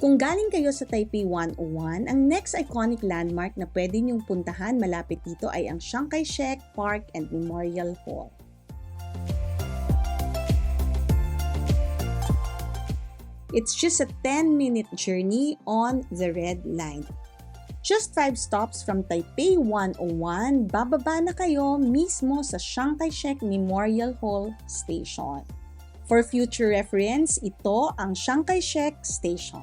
Kung galing kayo sa Taipei 101, ang next iconic landmark na pwede niyong puntahan malapit dito ay ang Chiang Kai-shek Park and Memorial Hall. It's just a 10-minute journey on the Red Line. Just 5 stops from Taipei 101, bababa na kayo mismo sa Chiang Kai-shek Memorial Hall Station. For future reference, ito ang Chiang Kai-shek Station.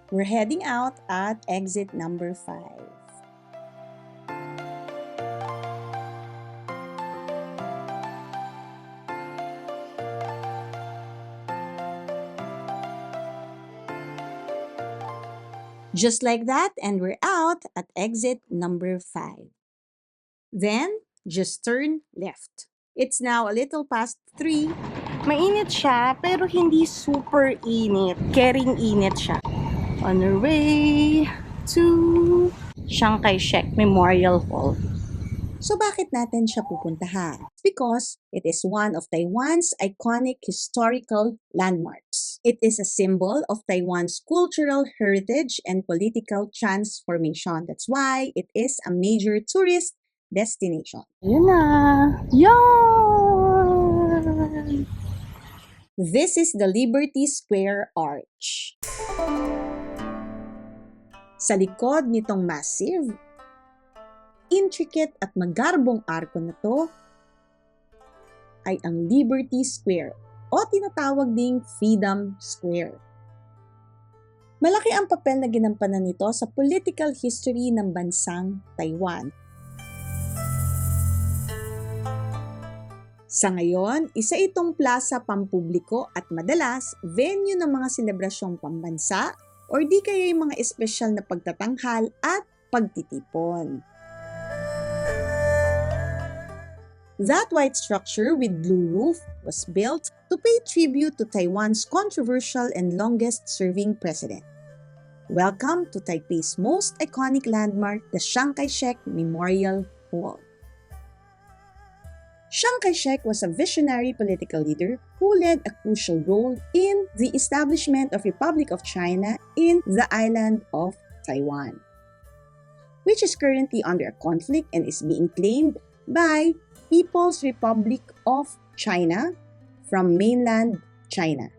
We're heading out at exit number 5. Just like that, and we're out at exit number 5. Then, just turn left. It's now a little past 3. Mainit siya, pero hindi super init. Kering init siya. On our way to Chiang Kai-shek Memorial Hall. So bakit natin siya pupuntahan? Because it is one of Taiwan's iconic historical landmarks. It is a symbol of Taiwan's cultural heritage and political transformation. That's why it is a major tourist destination. Yun na! Yan! This is the Liberty Square Arch. Sa likod nitong massive, intricate at magarbong arko na to ay ang Liberty Square o tinatawag ding Freedom Square. Malaki ang papel na ginampanan nito sa political history ng bansang Taiwan. Sa ngayon, isa itong plaza pampubliko at madalas venue ng mga selebrasyong pambansa or di kaya yung mga espesyal na pagtatanghal at pagtitipon. That white structure with blue roof was built to pay tribute to Taiwan's controversial and longest-serving president. Welcome to Taipei's most iconic landmark, the Chiang Kai-shek Memorial Hall. Chiang Kai-shek was a visionary political leader who led a crucial role in the establishment of Republic of China in the island of Taiwan, which is currently under a conflict and is being claimed by People's Republic of China from mainland China.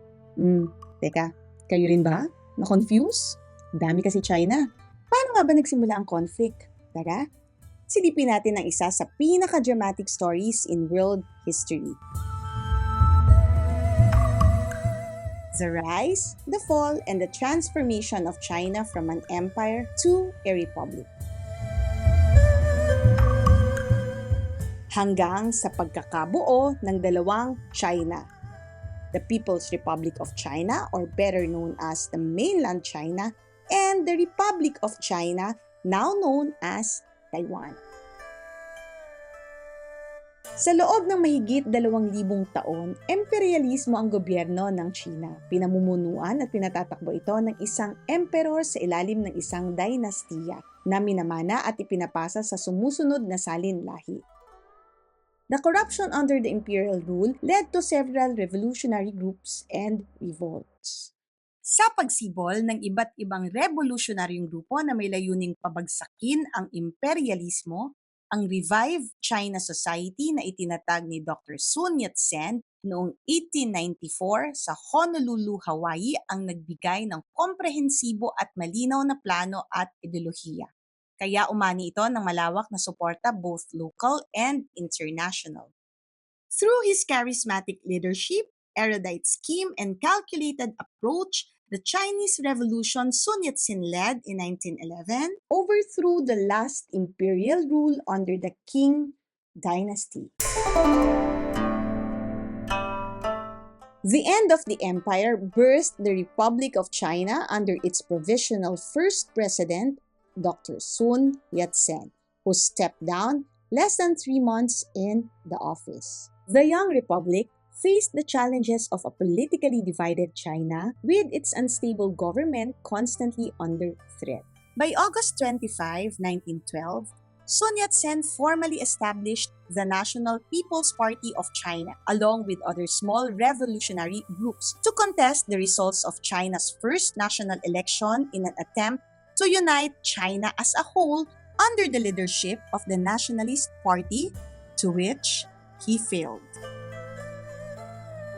Teka, kayo rin ba? Na-confuse? Dami kasi China. Paano nga ba nagsimula ang conflict? Tara, silipin natin ang isa sa pinaka-dramatic stories in world history. The rise, the fall, and the transformation of China from an empire to a republic. Hanggang sa pagkakabuo ng dalawang China. The People's Republic of China, or better known as the mainland China, and the Republic of China, now known as Taiwan. Sa loob ng mahigit 2,000 taon, imperialismo ang gobyerno ng China. Pinamumunuan at pinatatakbo ito ng isang emperor sa ilalim ng isang dinastiya na minamana at ipinapasa sa sumusunod na salinlahi. The corruption under the imperial rule led to several revolutionary groups and revolts. Sa pagsibol ng iba't ibang revolutionaryong grupo na may layuning pabagsakin ang imperialismo, ang Revived China Society na itinatag ni Dr. Sun Yat-sen noong 1894 sa Honolulu, Hawaii ang nagbigay ng komprehensibo at malinaw na plano at ideolohiya. Kaya umani ito ng malawak na suporta both local and international. Through his charismatic leadership, erudite scheme, and calculated approach, the Chinese Revolution Sun Yat-sen led in 1911 overthrew the last imperial rule under the Qing dynasty. The end of the empire birthed the Republic of China under its provisional first president, Dr. Sun Yat-sen, who stepped down less than 3 months in the office. The young republic faced the challenges of a politically divided China with its unstable government constantly under threat. By August 25, 1912, Sun Yat-sen formally established the National People's Party of China, along with other small revolutionary groups, to contest the results of China's first national election in an attempt to unite China as a whole under the leadership of the Nationalist Party, to which he failed.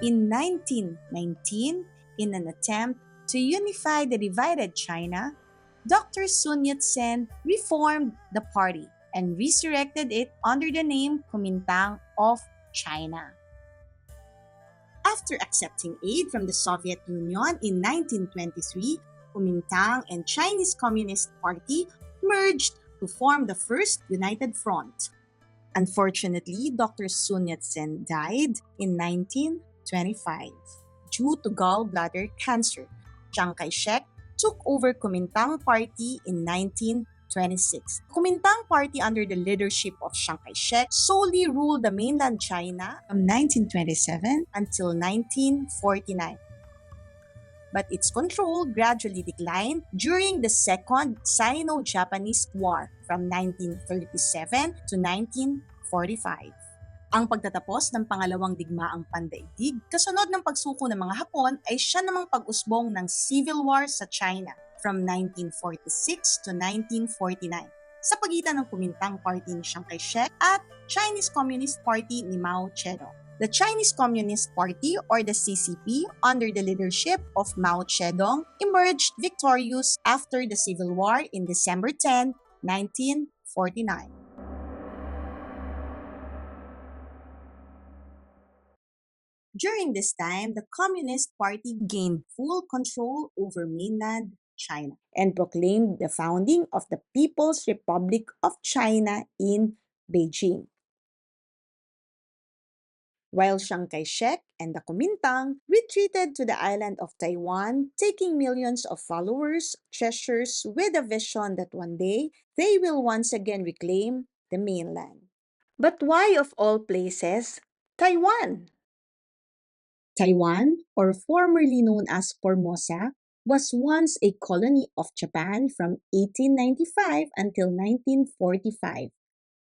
In 1919, in an attempt to unify the divided China, Dr. Sun Yat-sen reformed the party and resurrected it under the name Kuomintang of China. After accepting aid from the Soviet Union in 1923, Kuomintang and Chinese Communist Party merged to form the First United Front. Unfortunately, Dr. Sun Yat-sen died in 1925 due to gallbladder cancer. Chiang Kai-shek took over Kuomintang Party in 1926. Kuomintang Party under the leadership of Chiang Kai-shek solely ruled the mainland China from 1927 until 1949. But its control gradually declined during the Second Sino-Japanese War from 1937 to 1945. Ang pagtatapos ng pangalawang digmaang pandaigdig kasunod ng pagsuko ng mga Hapon ay siya namang pag-usbong ng Civil War sa China from 1946 to 1949 sa pagitan ng Kuomintang Party ni Chiang Kai-shek at Chinese Communist Party ni Mao Zedong. The Chinese Communist Party or the CCP under the leadership of Mao Zedong emerged victorious after the Civil War in December 10, 1949. During this time, the Communist Party gained full control over mainland China and proclaimed the founding of the People's Republic of China in Beijing. While Chiang Kai-shek and the Kuomintang retreated to the island of Taiwan, taking millions of followers, treasures with a vision that one day they will once again reclaim the mainland. But why, of all places, Taiwan? Taiwan, or formerly known as Formosa, was once a colony of Japan from 1895 until 1945.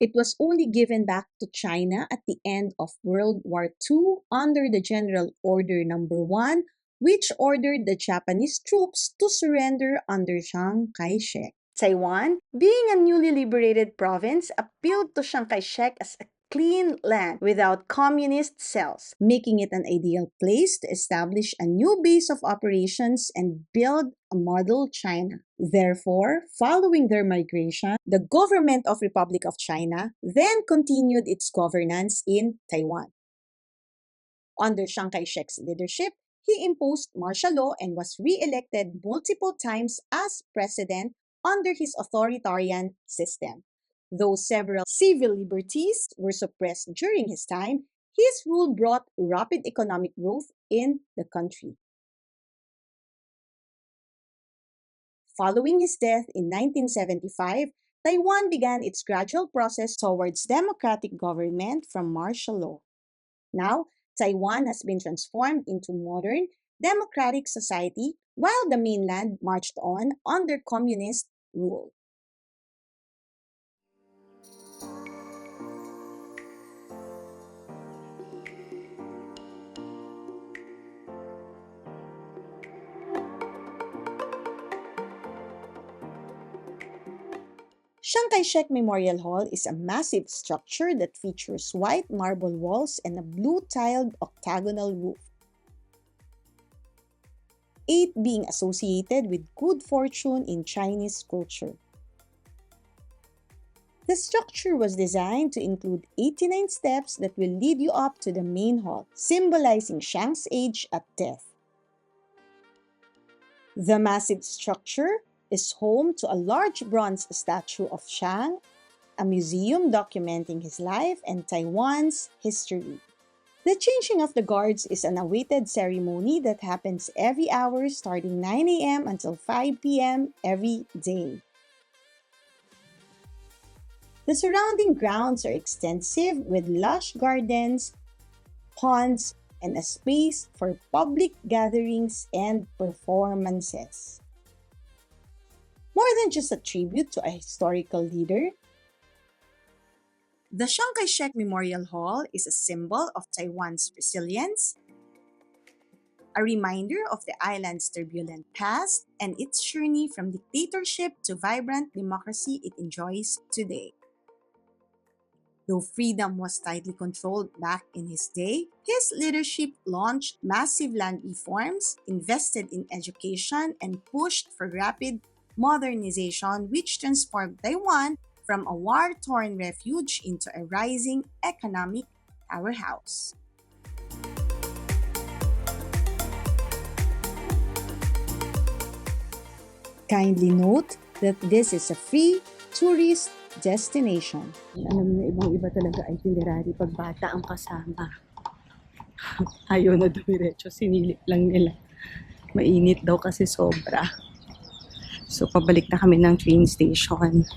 It was only given back to China at the end of World War II under the General Order No. 1, which ordered the Japanese troops to surrender under Chiang Kai-shek. Taiwan, being a newly liberated province, appealed to Chiang Kai-shek as a clean land without communist cells, making it an ideal place to establish a new base of operations and build a model China. Therefore, following their migration, the government of Republic of China then continued its governance in Taiwan. Under Chiang Kai-shek's leadership, he imposed martial law and was re-elected multiple times as president under his authoritarian system. Though several civil liberties were suppressed during his time, his rule brought rapid economic growth in the country. Following his death in 1975, Taiwan began its gradual process towards democratic government from martial law. Now, Taiwan has been transformed into modern, democratic society while the mainland marched on under communist rule. Chiang Kai-shek Memorial Hall is a massive structure that features white marble walls and a blue-tiled octagonal roof. 8 being associated with good fortune in Chinese culture. The structure was designed to include 89 steps that will lead you up to the main hall, symbolizing Chiang's age at death. The massive structure is home to a large bronze statue of Chiang, a museum documenting his life and Taiwan's history. The changing of the guards is an awaited ceremony that happens every hour starting 9 a.m. until 5 p.m. every day. The surrounding grounds are extensive with lush gardens, ponds, and a space for public gatherings and performances. More than just a tribute to a historical leader, The Chiang Kai-shek Memorial Hall is a symbol of Taiwan's resilience, a reminder of the island's turbulent past and its journey from dictatorship to vibrant democracy it enjoys today. Though freedom was tightly controlled back in his day, his leadership launched massive land reforms, invested in education, and pushed for rapid modernization, which transformed Taiwan from a war-torn refuge into a rising economic powerhouse. Kindly note that this is a free tourist destination. Alam mo, ibang-iba talaga itinerary pag bata ang kasama. Ayaw na dumiretso, sinilip lang nila. Mainit daw kasi sobra. So, pabalik na kami ng train station.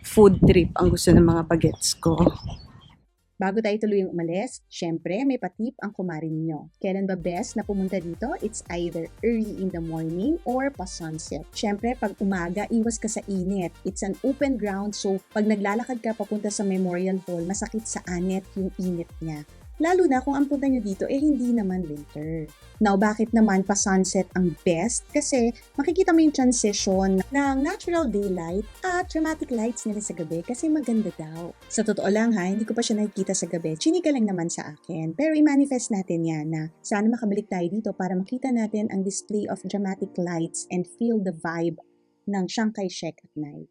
Food trip ang gusto ng mga bagets ko. Bago tayo tuluyang umalis, syempre may patip ang kumarin nyo. Kailan ba best na pumunta dito? It's either early in the morning or pa-sunset. Syempre, pag umaga, iwas ka sa init. It's an open ground, so pag naglalakad ka papunta sa Memorial Hall, masakit sa anit yung init niya. Lalo na kung ang punta nyo dito hindi naman winter. Now, bakit naman pa-sunset ang best? Kasi makikita mo yung transition ng natural daylight at dramatic lights nila sa gabi kasi maganda daw. Sa totoo lang hindi ko pa siya nakikita sa gabi. Chinika lang naman sa akin. Pero i-manifest natin yan na sana makabalik tayo dito para makita natin ang display of dramatic lights and feel the vibe ng Chiang Kai-shek at night.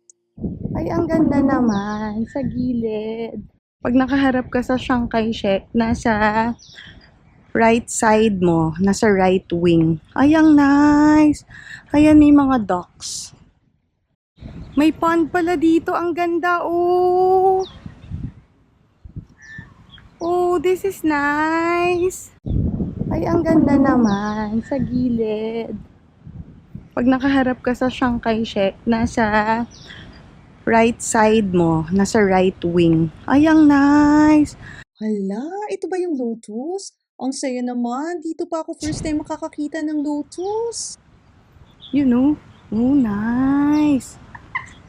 Ay, ang ganda naman sa gilid. Pag nakaharap ka sa Chiang Kai-shek, nasa right side mo, nasa right wing. Ay, ang nice! Ayan, may mga docks. May pond pala dito. Ang ganda, oh! Oh, this is nice! Ay, ang ganda naman sa gilid. Pag nakaharap ka sa Chiang Kai-shek, nasa right side mo, nasa right wing. Ay, ang nice! Hala, ito ba yung lotus? Ang saya naman. Dito pa ako first time makakakita ng lotus. You know? Oh, nice!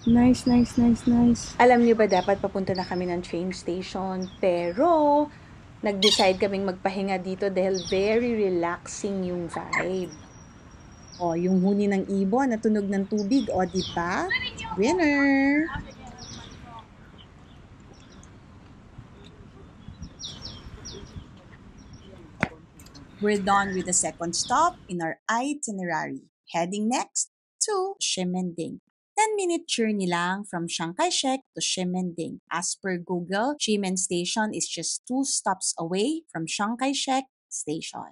Nice, nice, nice, nice. Alam niyo ba dapat papunta na kami ng train station, pero nag-decide kaming magpahinga dito dahil very relaxing yung vibe. O, yung huni ng ibon na tunog ng tubig, o diba? Winner! We're done with the second stop in our itinerary. Heading next to Ximending. 10-minute journey lang from Chiang Kai-shek to Ximending. As per Google, Ximen Station is just 2 stops away from Chiang Kai-shek Station.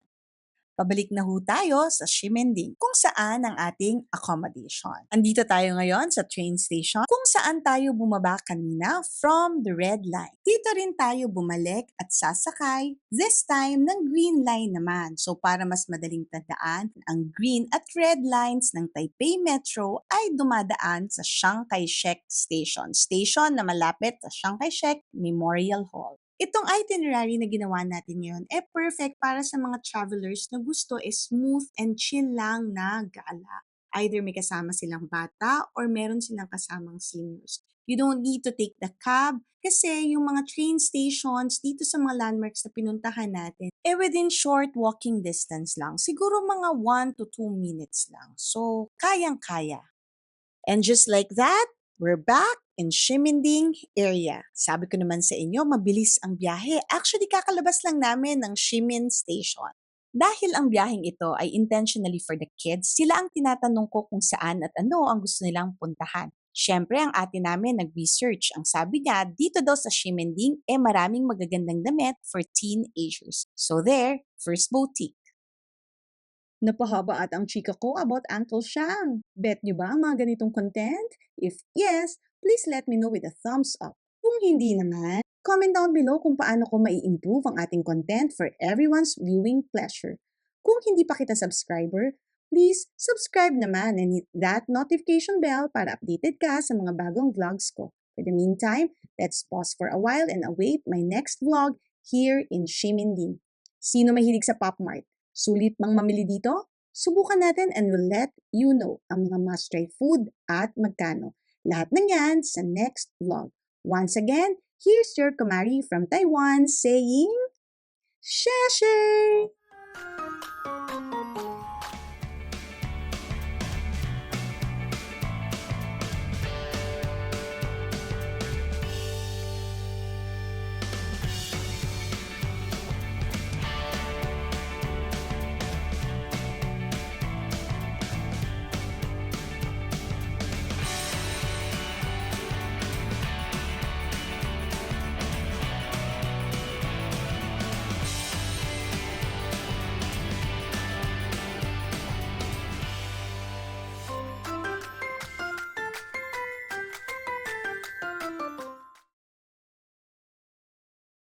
Pabalik na ho tayo sa Ximending kung saan ang ating accommodation. Andito tayo ngayon sa train station kung saan tayo bumaba kanina from the red line. Dito rin tayo bumalik at sasakay, this time ng green line naman. So para mas madaling tandaan, ang green at red lines ng Taipei Metro ay dumadaan sa Chiang Kai-shek Station. Station na malapit sa Chiang Kai-shek Memorial Hall. Itong itinerary na ginawa natin ngayon perfect para sa mga travelers na gusto smooth and chill lang na gala. Either may kasama silang bata or meron silang kasamang seniors. You don't need to take the cab kasi yung mga train stations dito sa mga landmarks na pinuntahan natin, within short walking distance lang. Siguro mga 1 to 2 minutes lang. So, kayang-kaya. And just like that, we're back in Ximending area. Sabi ko naman sa inyo, mabilis ang biyahe. Actually, kakalabas lang namin ng Ximen Station. Dahil ang biyaheng ito ay intentionally for the kids, sila ang tinatanong ko kung saan at ano ang gusto nilang puntahan. Siyempre, ang ate namin nag-research. Ang sabi niya, dito daw sa Ximending, maraming magagandang damit for teenagers. So there, first boutique. Napahaba at ang chika ko about Uncle Shang. Bet nyo ba ang mga ganitong content? If yes, please let me know with a thumbs up. Kung hindi naman, comment down below kung paano ko mai-improve ang ating content for everyone's viewing pleasure. Kung hindi pa kita subscriber, please subscribe naman and hit that notification bell para updated ka sa mga bagong vlogs ko. For the meantime, let's pause for a while and await my next vlog here in Ximending. Sino mahilig sa Pop Mart? Sulit bang mamili dito? Subukan natin and we'll let you know ang mga must-try food at magkano. Lahat ng yan sa next vlog. Once again, Here's your Kumari from Taiwan saying, Sheshe!